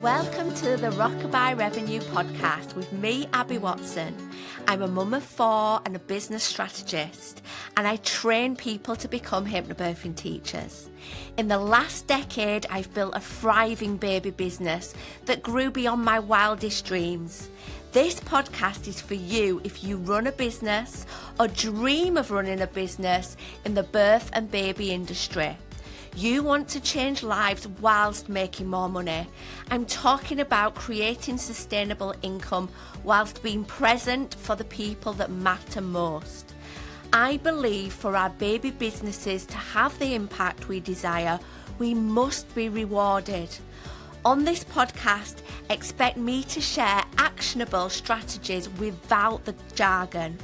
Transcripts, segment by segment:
Welcome to the Rockabye Revenue Podcast with me, Abby Watson. I'm a mum of 4 and a business strategist, and I train people to become hypnobirthing teachers. In the last decade, I've built a thriving baby business that grew beyond my wildest dreams. This podcast is for you if you run a business or dream of running a business in the birth and baby industry. You want to change lives whilst making more money. I'm talking about creating sustainable income whilst being present for the people that matter most. I believe for our baby businesses to have the impact we desire, we must be rewarded. On this podcast, expect me to share actionable strategies without the jargon.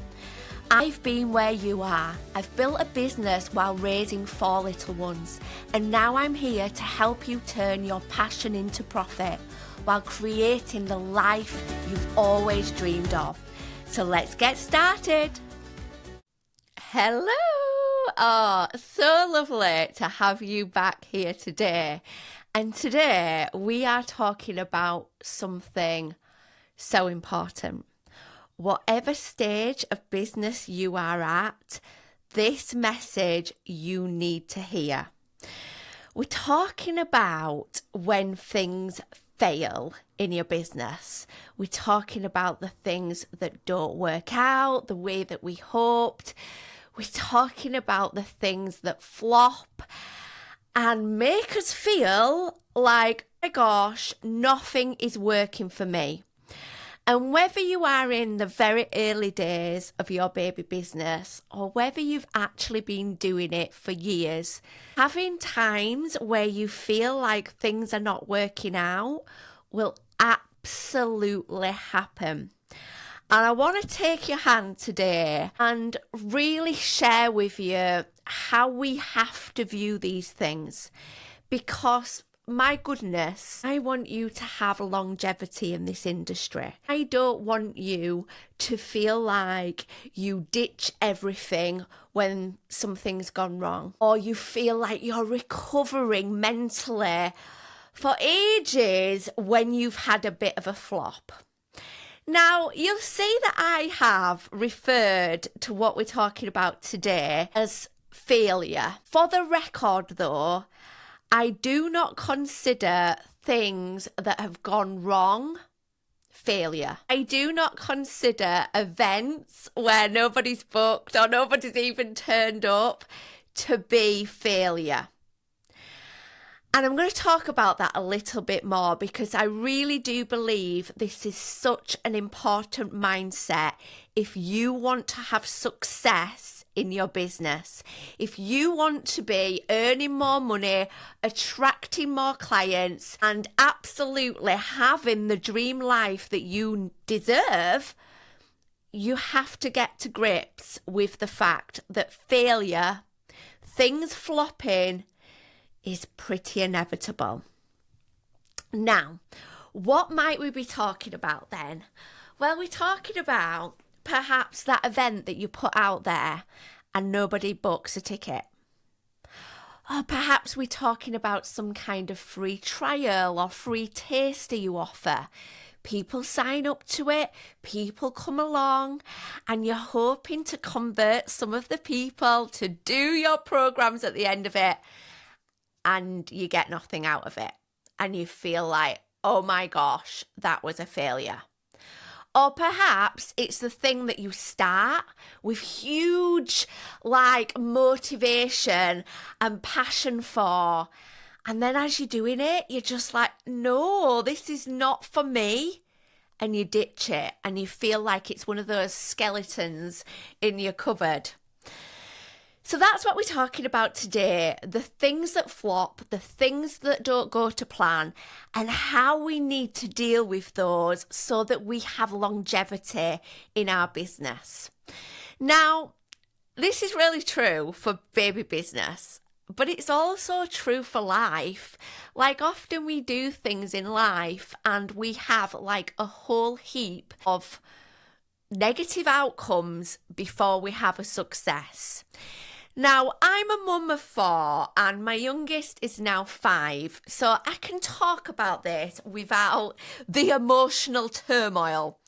I've been where you are. I've built a business while raising 4 little ones, and now I'm here to help you turn your passion into profit while creating the life you've always dreamed of. So let's get started. Hello! Oh, so lovely to have you back here today. And today we are talking about something so important. Whatever stage of business you are at, this message you need to hear. We're talking about when things fail in your business. We're talking about the things that don't work out the way that we hoped. We're talking about the things that flop and make us feel like, oh my gosh, nothing is working for me. And whether you are in the very early days of your baby business or whether you've actually been doing it for years, having times where you feel like things are not working out will absolutely happen. And I want to take your hand today and really share with you how we have to view these things, because my goodness, I want you to have longevity in this industry. I don't want you to feel like you ditch everything when something's gone wrong, or you feel like you're recovering mentally for ages when you've had a bit of a flop. Now, you'll see that I have referred to what we're talking about today as failure. For the record, though, I do not consider things that have gone wrong failure. I do not consider events where nobody's booked or nobody's even turned up to be failure. And I'm going to talk about that a little bit more because I really do believe this is such an important mindset if you want to have success in your business. If you want to be earning more money, attracting more clients, and absolutely having the dream life that you deserve, you have to get to grips with the fact that failure, things flopping, is pretty inevitable. Now, what might we be talking about then? Well, we're talking about perhaps that event that you put out there and nobody books a ticket. Or perhaps we're talking about some kind of free trial or free taster you offer. People sign up to it, people come along, and you're hoping to convert some of the people to do your programs at the end of it, and you get nothing out of it. And you feel like, oh my gosh, that was a failure. Or perhaps it's the thing that you start with huge motivation and passion for. And then as you're doing it, you're just like, no, this is not for me. And you ditch it and you feel like it's one of those skeletons in your cupboard. So that's what we're talking about today, the things that flop, the things that don't go to plan, and how we need to deal with those so that we have longevity in our business. Now, this is really true for baby business, but it's also true for life. Like often we do things in life and we have like a whole heap of negative outcomes before we have a success. Now, I'm a mum of 4 and my youngest is now 5, so I can talk about this without the emotional turmoil.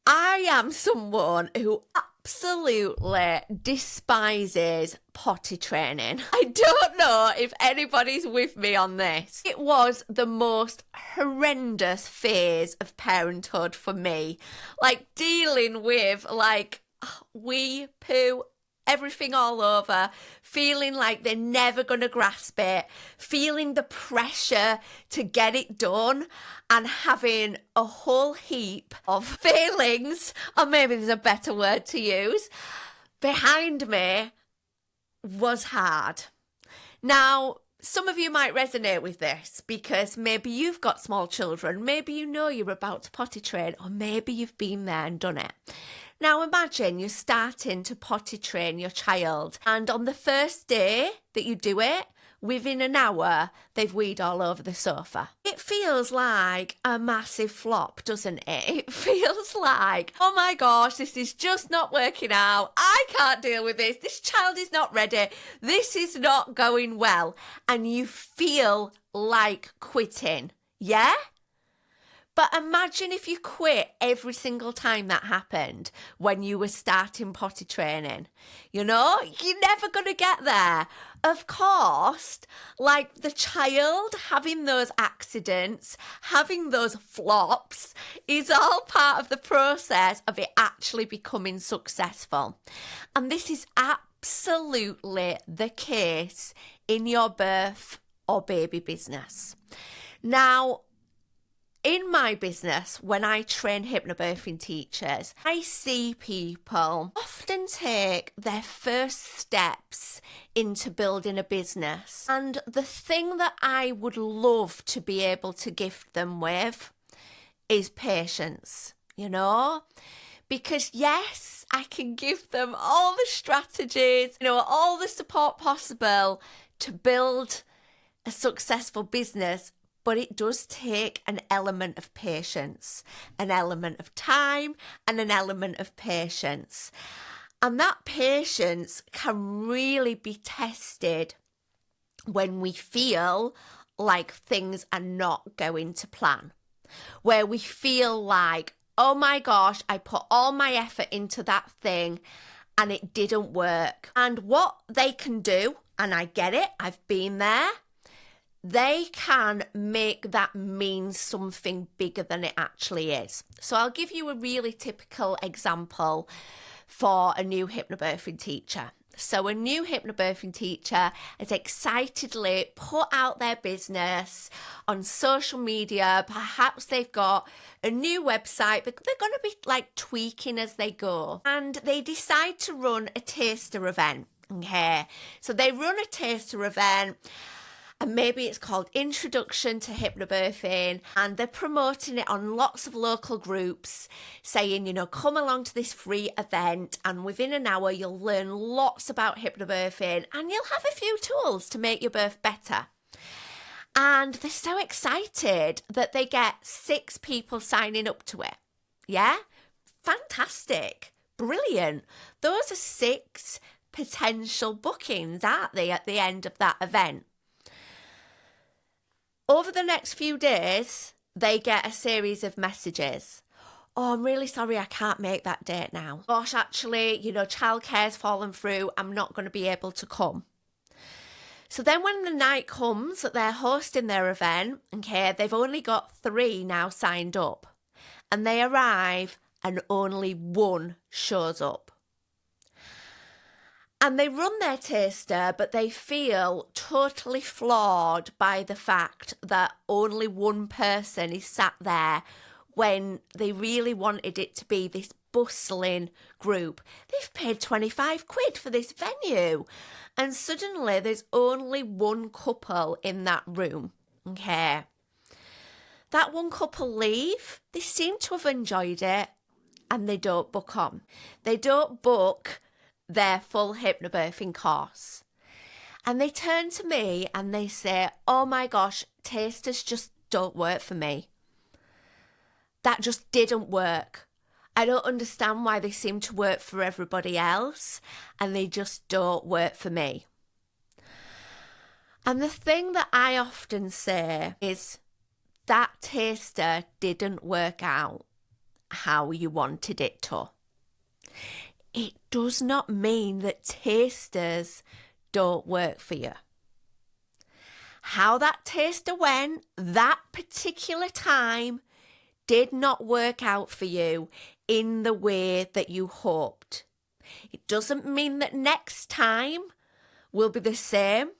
I am someone who absolutely despises potty training. I don't know if anybody's with me on this. It was the most horrendous phase of parenthood for me. Like dealing with wee poo, everything all over, feeling like they're never going to grasp it, feeling the pressure to get it done, and having a whole heap of failings, or maybe there's a better word to use, behind me was hard. Now, some of you might resonate with this because maybe you've got small children, maybe you know you're about to potty train, or maybe you've been there and done it. Now imagine you're starting to potty train your child, and on the first day that you do it, within an hour, they've weed all over the sofa. It feels like a massive flop, doesn't it? It feels like, oh my gosh, this is just not working out. I can't deal with this. This child is not ready. This is not going well. And you feel like quitting. Yeah? But imagine if you quit every single time that happened when you were starting potty training. You know, you're never going to get there. Of course, like the child having those accidents, having those flops is all part of the process of it actually becoming successful. And this is absolutely the case in your birth or baby business. Now, in my business, when I train hypnobirthing teachers, I see people often take their first steps into building a business. And the thing that I would love to be able to gift them with is patience, you know? Because yes, I can give them all the strategies, all the support possible to build a successful business. But it does take an element of patience, an element of time, and an element of patience. And that patience can really be tested when we feel like things are not going to plan. Where we feel like, oh my gosh, I put all my effort into that thing and it didn't work. And what they can do, and I get it, I've been there, they can make that mean something bigger than it actually is. So I'll give you a really typical example for a new hypnobirthing teacher. So a new hypnobirthing teacher has excitedly put out their business on social media. Perhaps they've got a new website, but they're going to be like tweaking as they go. And they decide to run a taster event. Okay, so they run a taster event. And maybe it's called Introduction to Hypnobirthing, and they're promoting it on lots of local groups, saying, come along to this free event, and within an hour you'll learn lots about hypnobirthing, and you'll have a few tools to make your birth better. And they're so excited that they get 6 people signing up to it. Yeah? Fantastic. Brilliant. Those are 6 potential bookings, aren't they, at the end of that event? Over the next few days, they get a series of messages. Oh, I'm really sorry, I can't make that date now. Gosh, actually, childcare's fallen through. I'm not going to be able to come. So then when the night comes that they're hosting their event, okay, they've only got 3 now signed up. And they arrive and only 1 shows up. And they run their taster, but they feel totally flawed by the fact that only 1 person is sat there when they really wanted it to be this bustling group. They've paid 25 quid for this venue. And suddenly there's only 1 couple in that room. Okay. That 1 couple leave. They seem to have enjoyed it and they don't book on. They don't book their full hypnobirthing course. And they turn to me and they say, oh my gosh, tasters just don't work for me. That just didn't work. I don't understand why they seem to work for everybody else and they just don't work for me. And the thing that I often say is that taster didn't work out how you wanted it to. It does not mean that tasters don't work for you. How that taster went that particular time did not work out for you in the way that you hoped. It doesn't mean that next time will be the same.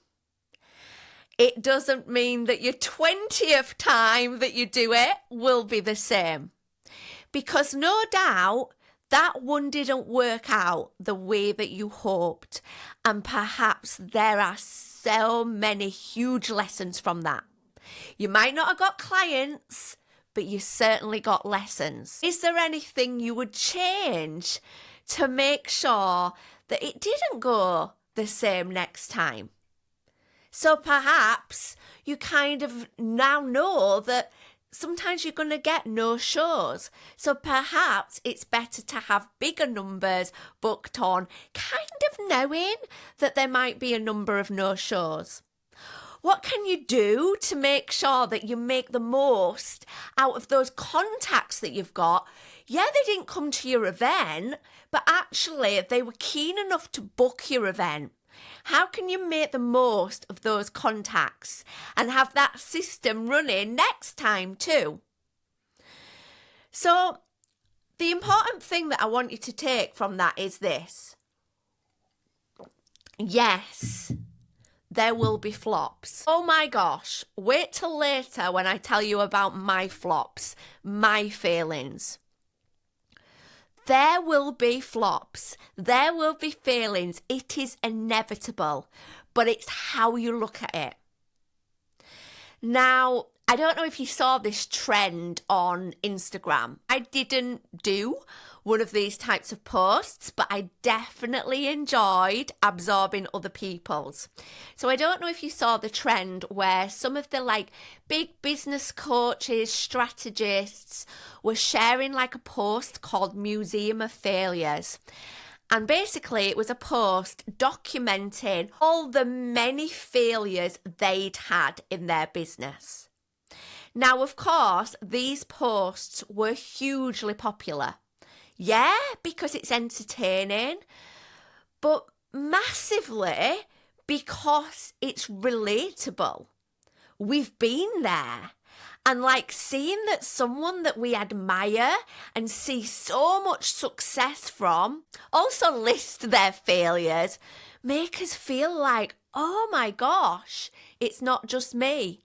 It doesn't mean that your 20th time that you do it will be the same. Because no doubt that one didn't work out the way that you hoped. And perhaps there are so many huge lessons from that. You might not have got clients, but you certainly got lessons. Is there anything you would change to make sure that it didn't go the same next time? So perhaps you kind of now know that sometimes you're going to get no shows. So perhaps it's better to have bigger numbers booked on, kind of knowing that there might be a number of no shows. What can you do to make sure that you make the most out of those contacts that you've got? Yeah, they didn't come to your event, but actually they were keen enough to book your event. How can you make the most of those contacts and have that system running next time too? So the important thing that I want you to take from that is this. Yes, there will be flops. Oh my gosh, wait till later when I tell you about my flops, my failings. There will be flops. There will be failings. It is inevitable, but it's how you look at it. Now, I don't know if you saw this trend on Instagram. I didn't do one of these types of posts, but I definitely enjoyed absorbing other people's. So I don't know if you saw the trend where some of the big business coaches, strategists were sharing a post called Museum of Failures. And basically it was a post documenting all the many failures they'd had in their business. Now, of course, these posts were hugely popular. Yeah, because it's entertaining, but massively because it's relatable. We've been there. And seeing that someone that we admire and see so much success from also list their failures make us feel like, oh my gosh, it's not just me.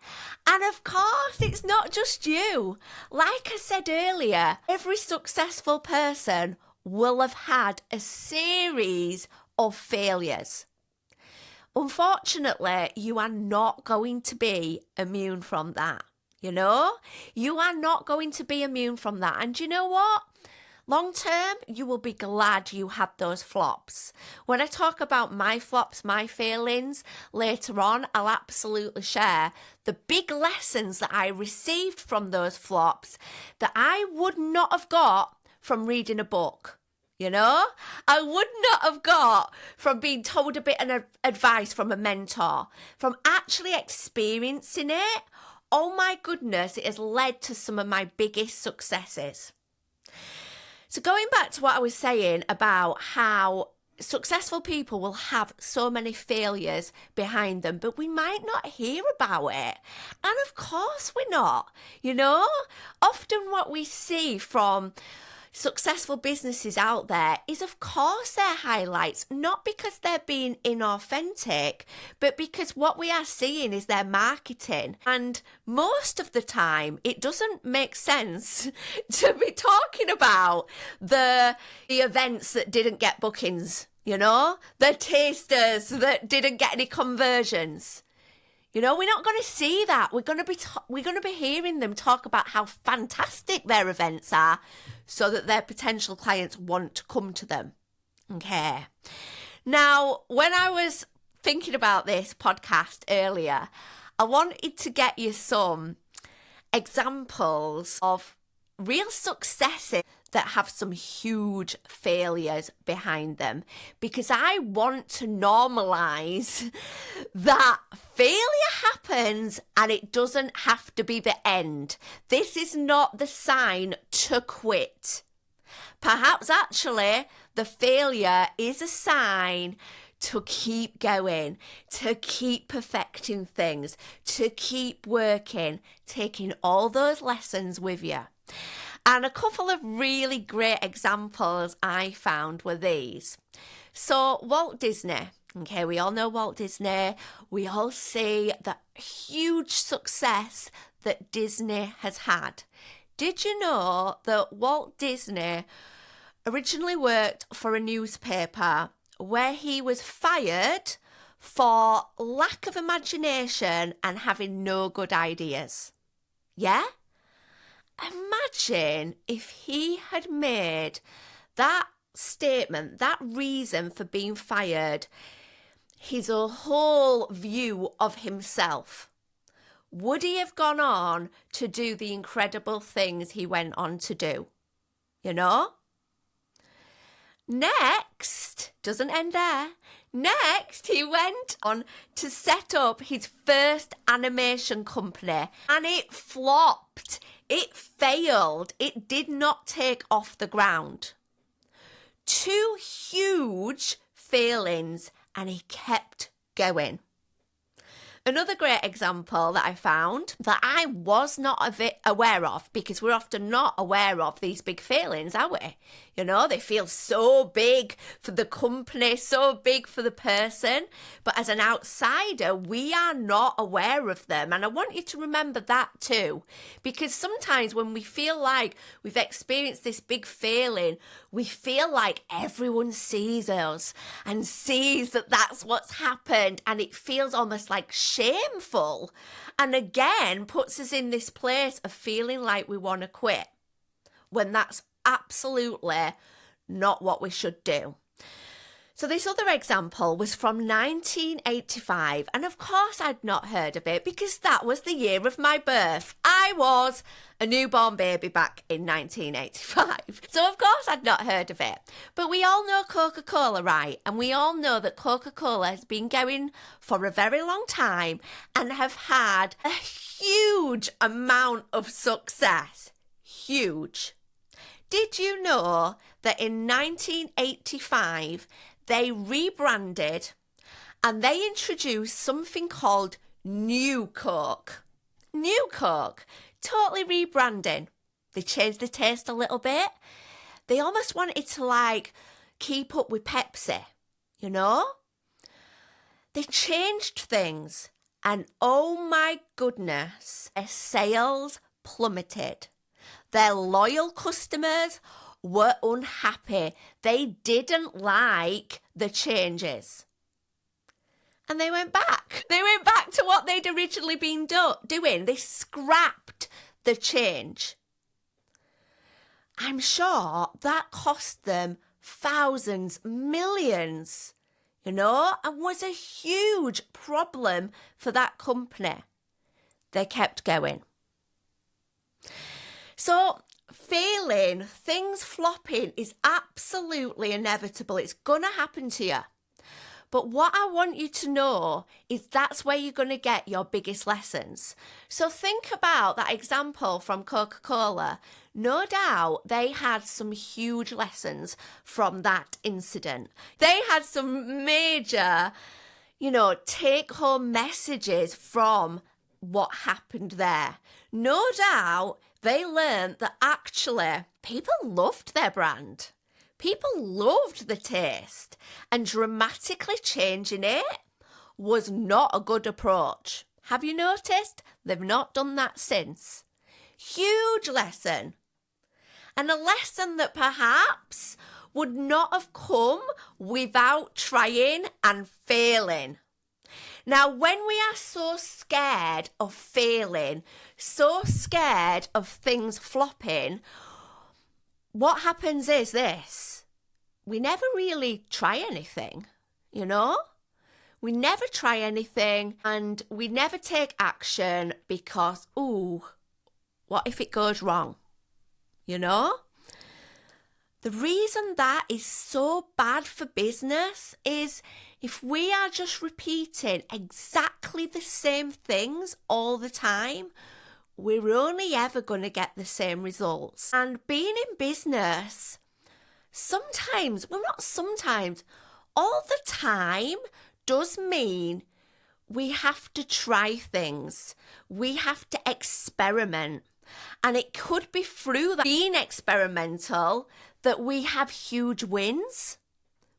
And of course, it's not just you. Like I said earlier, every successful person will have had a series of failures. Unfortunately, you are not going to be immune from that. You are not going to be immune from that. And you know what? Long term, you will be glad you had those flops. When I talk about my flops, my failings later on, I'll absolutely share the big lessons that I received from those flops that I would not have got from reading a book. I would not have got from being told a bit of advice from a mentor, from actually experiencing it. Oh my goodness, it has led to some of my biggest successes. So going back to what I was saying about how successful people will have so many failures behind them, but we might not hear about it. And of course we're not. Often what we see from successful businesses out there is, of course, their highlights, not because they're being inauthentic, but because what we are seeing is their marketing. And most of the time, it doesn't make sense to be talking about the events that didn't get bookings, the tasters that didn't get any conversions. We're not going to see that. We're going to be hearing them talk about how fantastic their events are so that their potential clients want to come to them. Okay. Now, when I was thinking about this podcast earlier, I wanted to get you some examples of real successes that have some huge failures behind them, because I want to normalize that failure happens and it doesn't have to be the end. This is not the sign to quit. Perhaps actually the failure is a sign to keep going, to keep perfecting things, to keep working, taking all those lessons with you. And a couple of really great examples I found were these. So Walt Disney, okay, we all know Walt Disney. We all see the huge success that Disney has had. Did you know that Walt Disney originally worked for a newspaper where he was fired for lack of imagination and having no good ideas? Yeah? Imagine if he had made that statement, that reason for being fired, his whole view of himself. Would he have gone on to do the incredible things he went on to do? You know? Next, doesn't end there. Next, he went on to set up his first animation company, and it flopped. It failed. It did not take off the ground. 2 huge failings, and he kept going. Another great example that I found that I was not aware of, because we're often not aware of these big failings, are we? You know, they feel so big for the company, so big for the person. But as an outsider, we are not aware of them. And I want you to remember that too. Because sometimes when we feel like we've experienced this big failing, we feel like everyone sees us and sees that that's what's happened. And it feels almost like shameful. And again, puts us in this place of feeling like we want to quit, when that's absolutely not what we should do. So this other example was from 1985, and of course I'd not heard of it because that was the year of my birth. I was a newborn baby back in 1985, so of course I'd not heard of it. But we all know Coca-Cola, right? And we all know that Coca-Cola has been going for a very long time and have had a huge amount of success. Huge. Did you know that in 1985 they rebranded and they introduced something called New Coke? New Coke, totally rebranding. They changed the taste a little bit. They almost wanted to like keep up with Pepsi, you know? They changed things and oh my goodness, their sales plummeted. Their loyal customers were unhappy. They didn't like the changes. And they went back. They went back to what they'd originally been doing. They scrapped the change. I'm sure that cost them thousands, millions, you know, and was a huge problem for that company. They kept going. So failing, things flopping is absolutely inevitable. It's going to happen to you. But what I want you to know is that's where you're going to get your biggest lessons. So think about that example from Coca-Cola. No doubt they had some huge lessons from that incident. They had some major, take-home messages from what happened there. No doubt they learned that actually people loved their brand. People loved the taste, and dramatically changing it was not a good approach. Have you noticed? They've not done that since. Huge lesson. And a lesson that perhaps would not have come without trying and failing. Now, when we are so scared of failing, so scared of things flopping, what happens is this. We never really try anything, you know? We never try anything and we never take action because, what if it goes wrong? You know? The reason that is so bad for business is if we are just repeating exactly the same things all the time, we're only ever going to get the same results. And being in business, all the time does mean we have to try things. We have to experiment. And it could be through that being experimental that we have huge wins.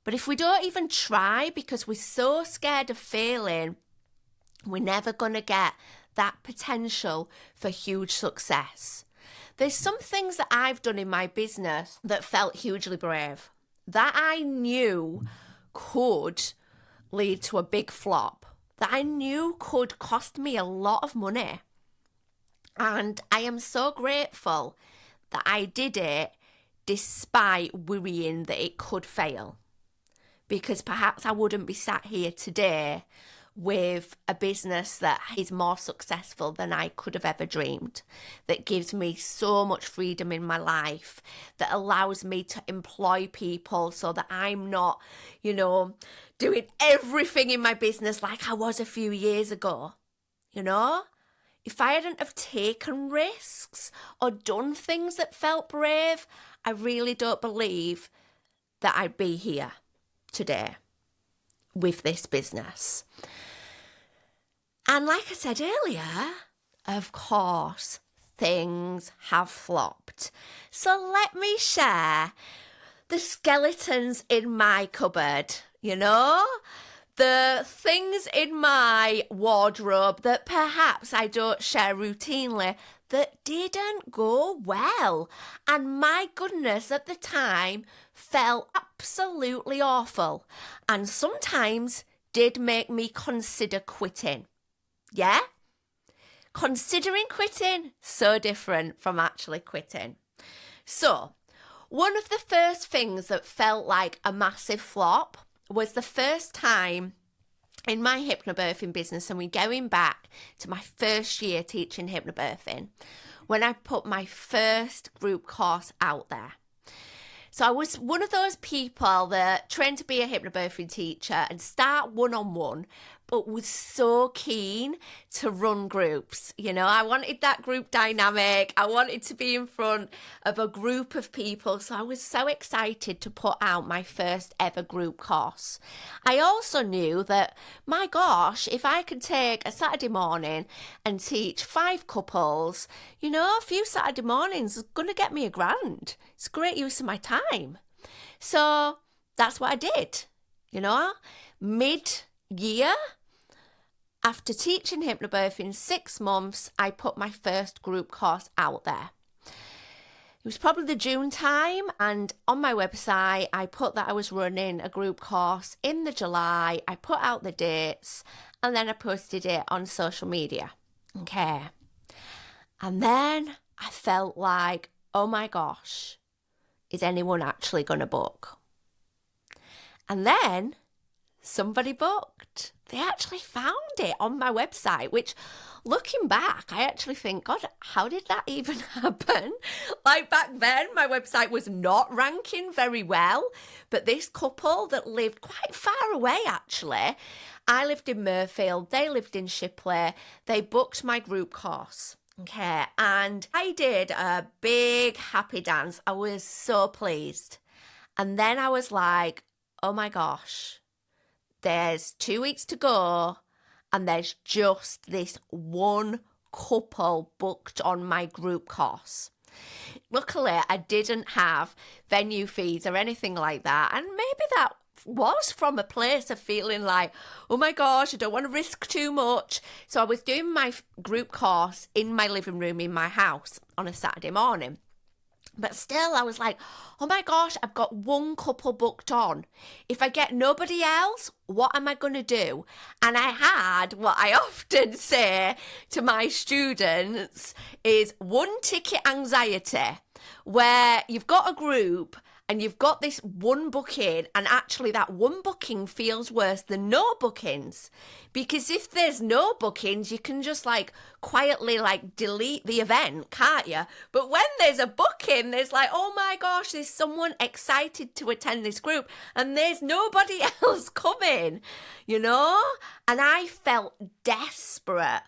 But if we don't even try because we're so scared of failing, we're never going to get that potential for huge success. There's some things that I've done in my business that felt hugely brave, that I knew could lead to a big flop, that I knew could cost me a lot of money. And I am so grateful that I did it despite worrying that it could fail. Because perhaps I wouldn't be sat here today with a business that is more successful than I could have ever dreamed, that gives me so much freedom in my life, that allows me to employ people so that I'm not, doing everything in my business like I was a few years ago. If I hadn't have taken risks or done things that felt brave, I really don't believe that I'd be here today with this business. And like I said earlier, of course, things have flopped. So let me share the skeletons in my cupboard, the things in my wardrobe that perhaps I don't share routinely that didn't go well. And my goodness, at the time, felt absolutely awful. And sometimes did make me consider quitting. Yeah? Considering quitting, so different from actually quitting. So, one of the first things that felt like a massive flop was the first time in my hypnobirthing business, and we're going back to my first year teaching hypnobirthing, when I put my first group course out there. So I was one of those people that trained to be a hypnobirthing teacher and start one-on-one, but was so keen to run groups. I wanted that group dynamic. I wanted to be in front of a group of people. So I was so excited to put out my first ever group course. I also knew that, my gosh, if I could take a Saturday morning and teach 5 couples, a few Saturday mornings is going to get me $1,000. It's great use of my time. So that's what I did, mid-year. After teaching hypnobirthing 6 months, I put my first group course out there. It was probably the June time, and on my website, I put that I was running a group course in the July. I put out the dates, and then I posted it on social media. Okay. And then I felt like, oh my gosh, is anyone actually going to book? And then somebody booked. They actually found it on my website, which, looking back, I actually think, God, how did that even happen? Like back then, my website was not ranking very well, but this couple that lived quite far away, actually, I lived in Murfield, they lived in Shipley, they booked my group course. Okay, and I did a big happy dance. I was so pleased. And then I was like, oh my gosh, there's 2 weeks to go, and there's just this one couple booked on my group course. Luckily, I didn't have venue fees or anything like that, and maybe that was from a place of feeling like, oh my gosh, I don't want to risk too much. So I was doing my group course in my living room in my house on a Saturday morning. But still, I was like, oh my gosh, I've got one couple booked on. If I get nobody else, what am I going to do? And I had what I often say to my students is one ticket anxiety, where you've got a group and you've got this one booking, and actually that one booking feels worse than no bookings. Because if there's no bookings, you can just like quietly like delete the event, can't you? But when there's a booking, there's like, oh my gosh, there's someone excited to attend this group and there's nobody else coming, you know? And I felt desperate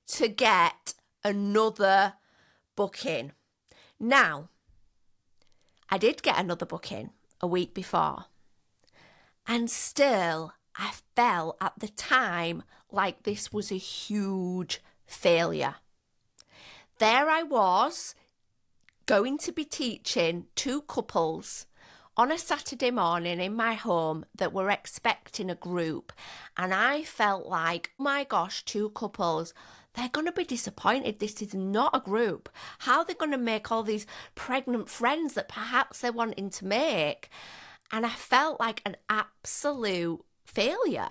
to get another booking. Now, I did get another booking a week before, and still I felt at the time like this was a huge failure. There I was, going to be teaching 2 couples on a Saturday morning in my home that were expecting a group, and I felt like, oh my gosh, 2 couples, they're going to be disappointed. This is not a group. How are they going to make all these pregnant friends that perhaps they're wanting to make? And I felt like an absolute failure.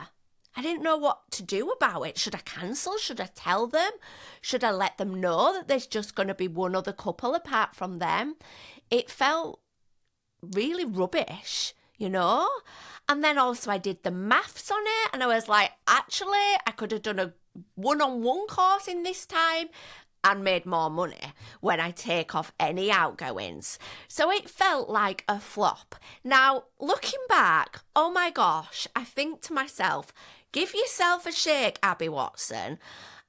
I didn't know what to do about it. Should I cancel? Should I tell them? Should I let them know that there's just going to be one other couple apart from them? It felt really rubbish, you know? And then also I did the maths on it, and I was like, actually, I could have done a one-on-one course in this time and made more money when I take off any outgoings. So it felt like a flop. Now, looking back, oh my gosh, I think to myself, give yourself a shake, Abby Watson.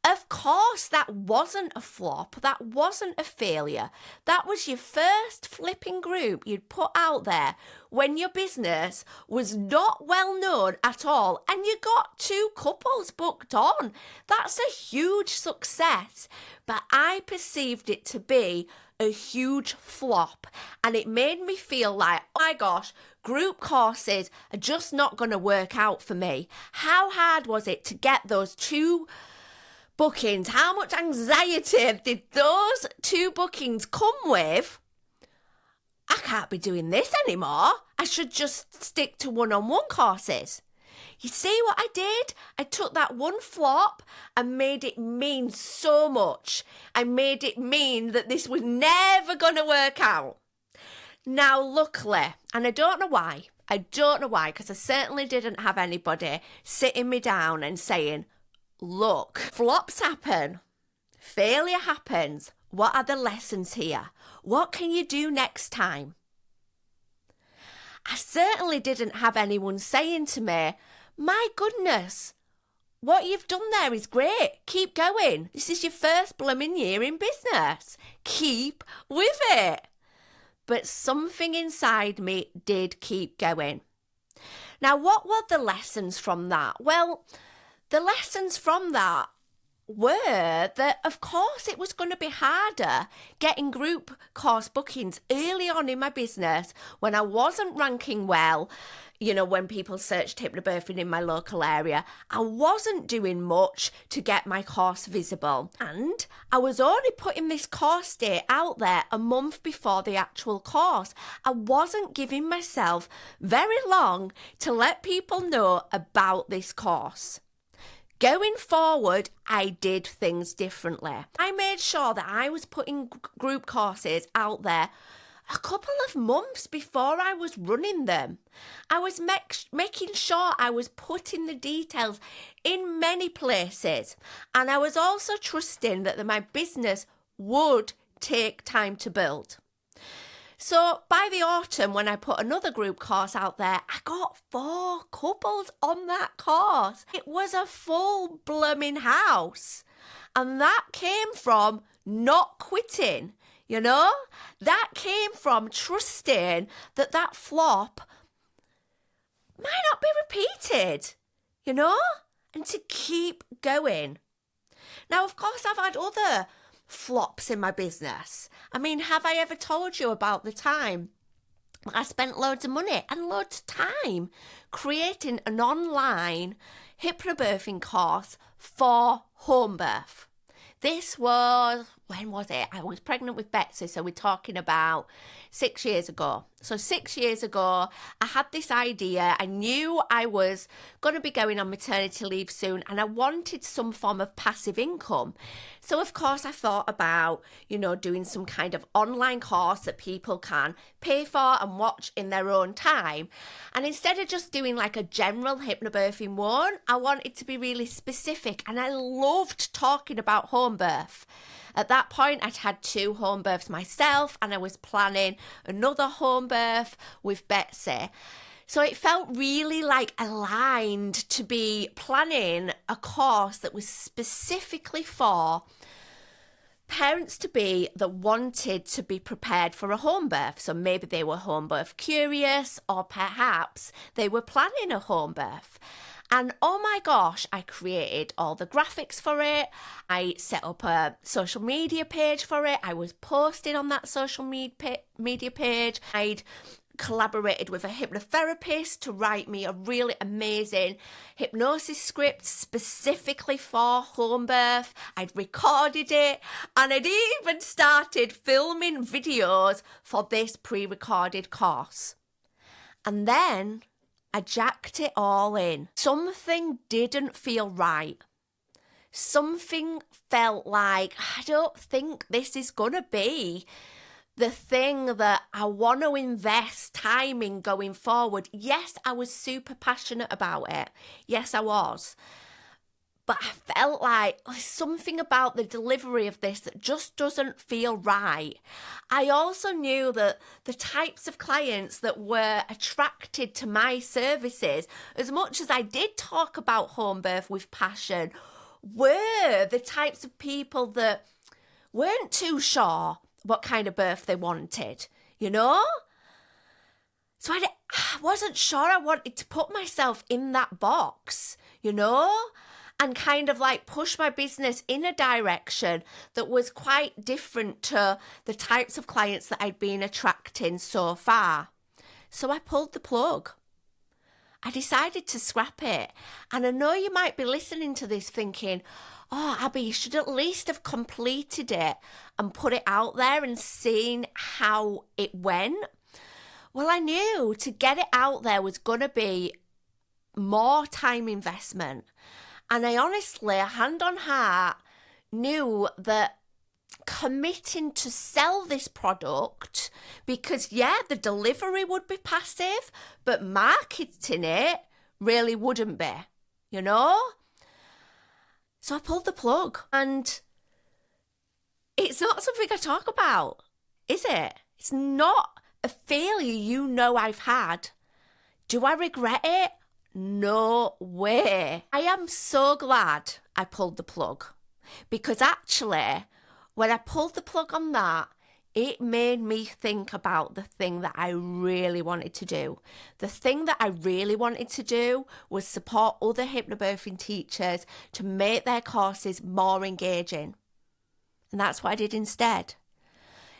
Of course, that wasn't a flop. That wasn't a failure. That was your first flipping group you'd put out there when your business was not well known at all, and you got 2 couples booked on. That's a huge success. But I perceived it to be a huge flop, and it made me feel like, oh my gosh, group courses are just not going to work out for me. How hard was it to get those 2 bookings? How much anxiety did those 2 bookings come with? I can't be doing this anymore. I should just stick to one-on-one courses. You see what I did? I took that one flop and made it mean so much. I made it mean that this was never going to work out. Now, luckily, and I don't know why, because I certainly didn't have anybody sitting me down and saying, look, flops happen, failure happens. What are the lessons here? What can you do next time? I certainly didn't have anyone saying to me, my goodness, what you've done there is great. Keep going. This is your first blooming year in business. Keep with it. But something inside me did keep going. Now, what were the lessons from that? Well, the lessons from that were that, of course, it was going to be harder getting group course bookings early on in my business when I wasn't ranking well. You know, when people searched hypnobirthing in my local area, I wasn't doing much to get my course visible. And I was only putting this course date out there a month before the actual course. I wasn't giving myself very long to let people know about this course. Going forward, I did things differently. I made sure that I was putting group courses out there a couple of months before I was running them. I was making sure I was putting the details in many places, and I was also trusting that my business would take time to build. So by the autumn, when I put another group course out there, I got 4 couples on that course. It was a full blooming house. And that came from not quitting, you know? That came from trusting that that flop might not be repeated, you know? And to keep going. Now, of course, I've had other flops in my business. I mean, have I ever told you about the time I spent loads of money and loads of time creating an online hypnobirthing course for home birth? This was, when was it? I was pregnant with Betsy, so we're talking about 6 years ago. So 6 years ago, I had this idea. I knew I was going to be going on maternity leave soon, and I wanted some form of passive income. So of course I thought about, doing some kind of online course that people can pay for and watch in their own time. And instead of just doing like a general hypnobirthing one, I wanted to be really specific, and I loved talking about home birth. At that point, I'd had 2 home births myself, and I was planning another home birth with Betsy. So it felt really like aligned to be planning a course that was specifically for parents-to-be that wanted to be prepared for a home birth. So maybe they were home birth curious, or perhaps they were planning a home birth. And oh my gosh, I created all the graphics for it. I set up a social media page for it. I was posting on that social media page. I'd collaborated with a hypnotherapist to write me a really amazing hypnosis script specifically for home birth. I'd recorded it, and I'd even started filming videos for this pre-recorded course. And then I jacked it all in. Something didn't feel right. Something felt like, I don't think this is going to be the thing that I want to invest time in going forward. Yes, I was super passionate about it. Yes, I was. But I felt like there's something about the delivery of this that just doesn't feel right. I also knew that the types of clients that were attracted to my services, as much as I did talk about home birth with passion, were the types of people that weren't too sure what kind of birth they wanted, So I wasn't sure I wanted to put myself in that box, and kind of like push my business in a direction that was quite different to the types of clients that I'd been attracting so far. So I pulled the plug. I decided to scrap it. And I know you might be listening to this thinking, oh, Abby, you should at least have completed it and put it out there and seen how it went. Well, I knew to get it out there was going to be more time investment. And I honestly, hand on heart, knew that committing to sell this product, because the delivery would be passive, but marketing it really wouldn't be, So I pulled the plug, and it's not something I talk about, is it? It's not a failure I've had. Do I regret it? No way. I am so glad I pulled the plug, because actually, when I pulled the plug on that, it made me think about the thing that I really wanted to do. The thing that I really wanted to do was support other hypnobirthing teachers to make their courses more engaging. And that's what I did instead.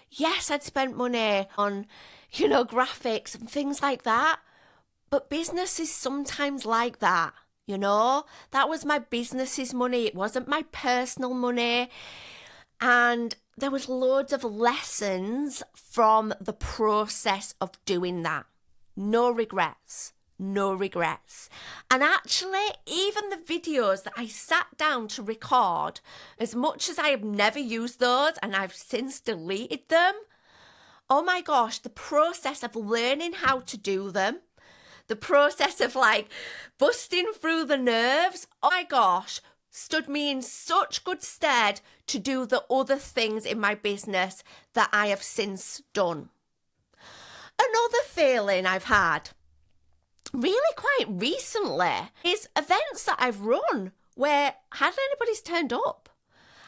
Yes, I'd spent money on, graphics and things like that. But business is sometimes like that, That was my business's money. It wasn't my personal money. And there was loads of lessons from the process of doing that. No regrets. And actually, even the videos that I sat down to record, as much as I have never used those and I've since deleted them, oh my gosh, the process of learning how to do them, the process of busting through the nerves, oh my gosh, stood me in such good stead to do the other things in my business that I have since done. Another feeling I've had really quite recently is events that I've run where hardly anybody's turned up.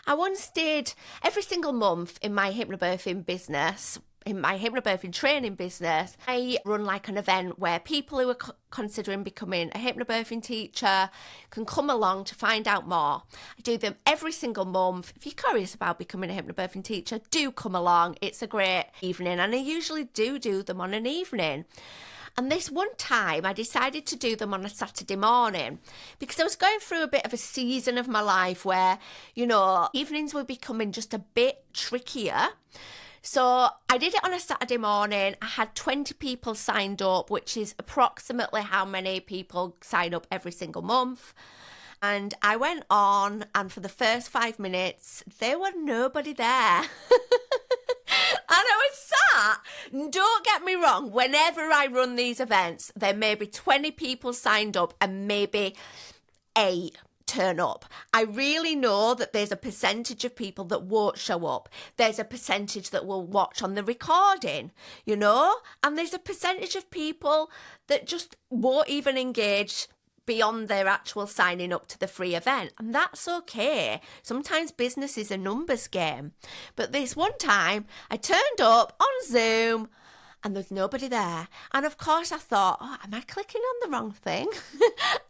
I once did every single month in my hypnobirthing business, in my hypnobirthing training business, I run an event where people who are considering becoming a hypnobirthing teacher can come along to find out more. I do them every single month. If you're curious about becoming a hypnobirthing teacher, do come along. It's a great evening, and I usually do them on an evening. And this one time I decided to do them on a Saturday morning because I was going through a bit of a season of my life where, evenings were becoming just a bit trickier. So I did it on a Saturday morning. I had 20 people signed up, which is approximately how many people sign up every single month. And I went on, and for the first 5 minutes, there was nobody there. And I was sat, don't get me wrong, whenever I run these events, there may be 20 people signed up and maybe 8 turn up. I really know that there's a percentage of people that won't show up. There's a percentage that will watch on the recording, and there's a percentage of people that just won't even engage beyond their actual signing up to the free event. And that's okay. Sometimes business is a numbers game. But this one time, I turned up on Zoom and there's nobody there. And of course I thought, am I clicking on the wrong thing?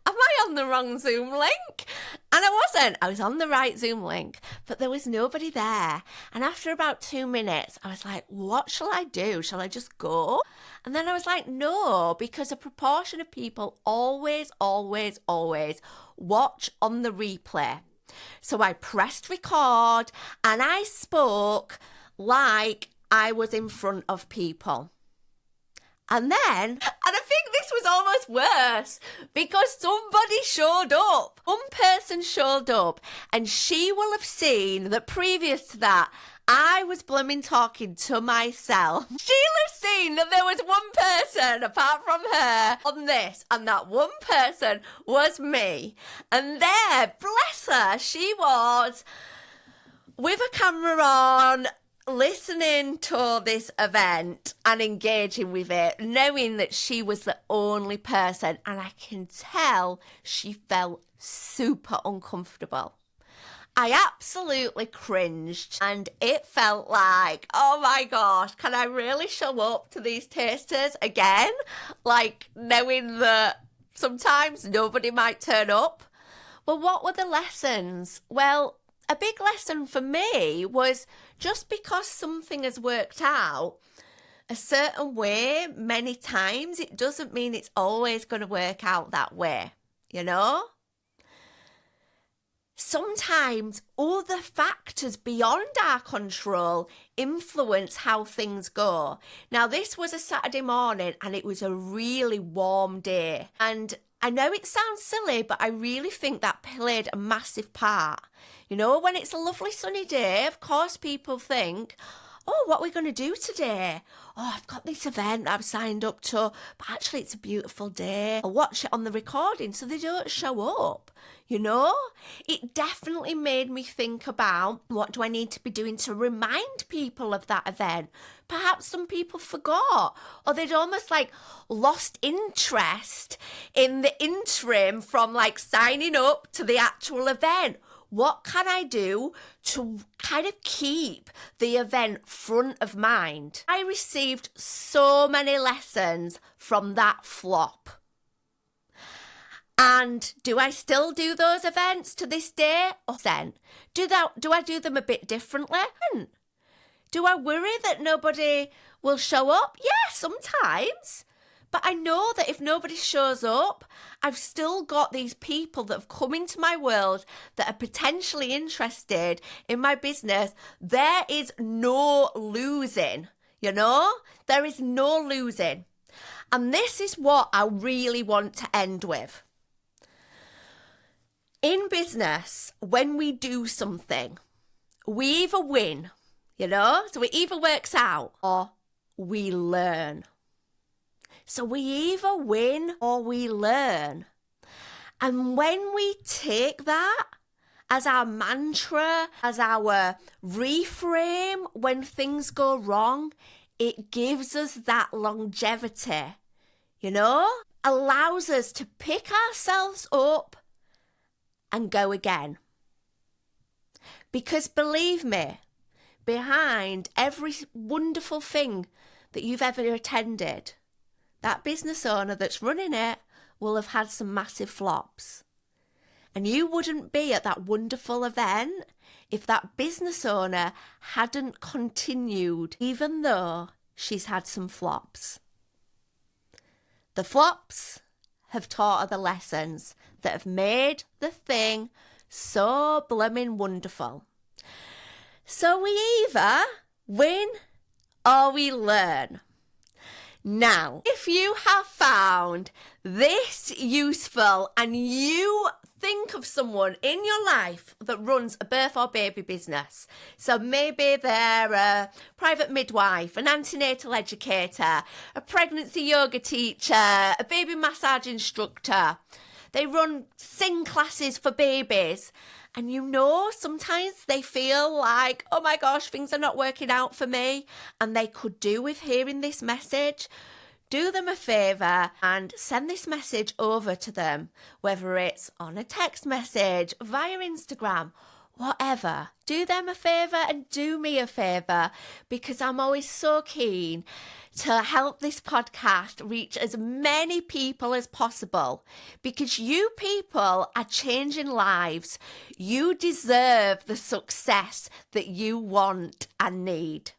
Am I on the wrong Zoom link? And I wasn't. I was on the right Zoom link, but there was nobody there. And after about 2 minutes, I was like, what shall I do? Shall I just go? And then I was like, no, because a proportion of people always watch on the replay. So I pressed record and I spoke like I was in front of people. And I think this was almost worse because somebody showed up. One person showed up and she will have seen that previous to that, I was blooming talking to myself. She'll have seen that there was one person apart from her on this, and that one person was me. And there, bless her, she was with a camera on, listening to this event and engaging with it, knowing that she was the only person, and I can tell she felt super uncomfortable. I absolutely cringed and it felt like, oh my gosh, can I really show up to these tasters again? Like knowing that sometimes nobody might turn up. Well, what were the lessons? Well, a big lesson for me was just because something has worked out a certain way many times, it doesn't mean it's always going to work out that way, Sometimes other factors beyond our control influence how things go. Now, this was a Saturday morning and it was a really warm day. And I know it sounds silly, but I really think that played a massive part. When it's a lovely sunny day, of course people think, oh, what are we going to do today? Oh, I've got this event I've signed up to, but actually it's a beautiful day. I'll watch it on the recording so they don't show up. It definitely made me think about what do I need to be doing to remind people of that event. Perhaps some people forgot, or they'd almost lost interest in the interim from signing up to the actual event. What can I do to kind of keep the event front of mind? I received so many lessons from that flop. And do I still do those events to this day? Or then do I do them a bit differently? Do I worry that nobody will show up? Yeah, sometimes. But I know that if nobody shows up, I've still got these people that have come into my world that are potentially interested in my business. There is no losing, There is no losing. And this is what I really want to end with. In business, when we do something, we either win, so it either works out or we learn. So we either win or we learn. And when we take that as our mantra, as our reframe when things go wrong, it gives us that longevity, allows us to pick ourselves up and go again. Because believe me, behind every wonderful thing that you've ever attended, that business owner that's running it will have had some massive flops. And you wouldn't be at that wonderful event if that business owner hadn't continued, even though she's had some flops. The flops have taught her the lessons that have made the thing so blooming wonderful. So we either win or we learn. Now, if you have found this useful and you think of someone in your life that runs a birth or baby business, so maybe they're a private midwife, an antenatal educator, a pregnancy yoga teacher, a baby massage instructor, they run sing classes for babies, and sometimes they feel like, oh my gosh, things are not working out for me, and they could do with hearing this message. Do them a favour and send this message over to them, whether it's on a text message, via Instagram, whatever. Do them a favour and do me a favour, because I'm always so keen to help this podcast reach as many people as possible, because you people are changing lives. You deserve the success that you want and need.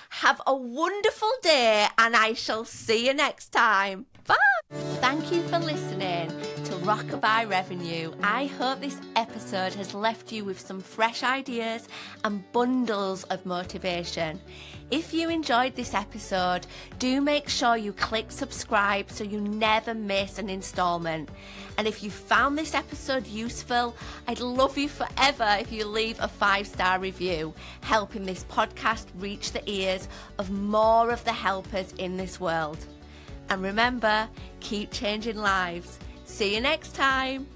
Have a wonderful day, and I shall see you next time. Bye. Thank you for listening to Rockabye Revenue. I hope this episode has left you with some fresh ideas and bundles of motivation. If you enjoyed this episode, do make sure you click subscribe so you never miss an installment. And if you found this episode useful, I'd love you forever if you leave a 5-star review, helping this podcast reach the ears of more of the helpers in this world. And remember, keep changing lives. See you next time.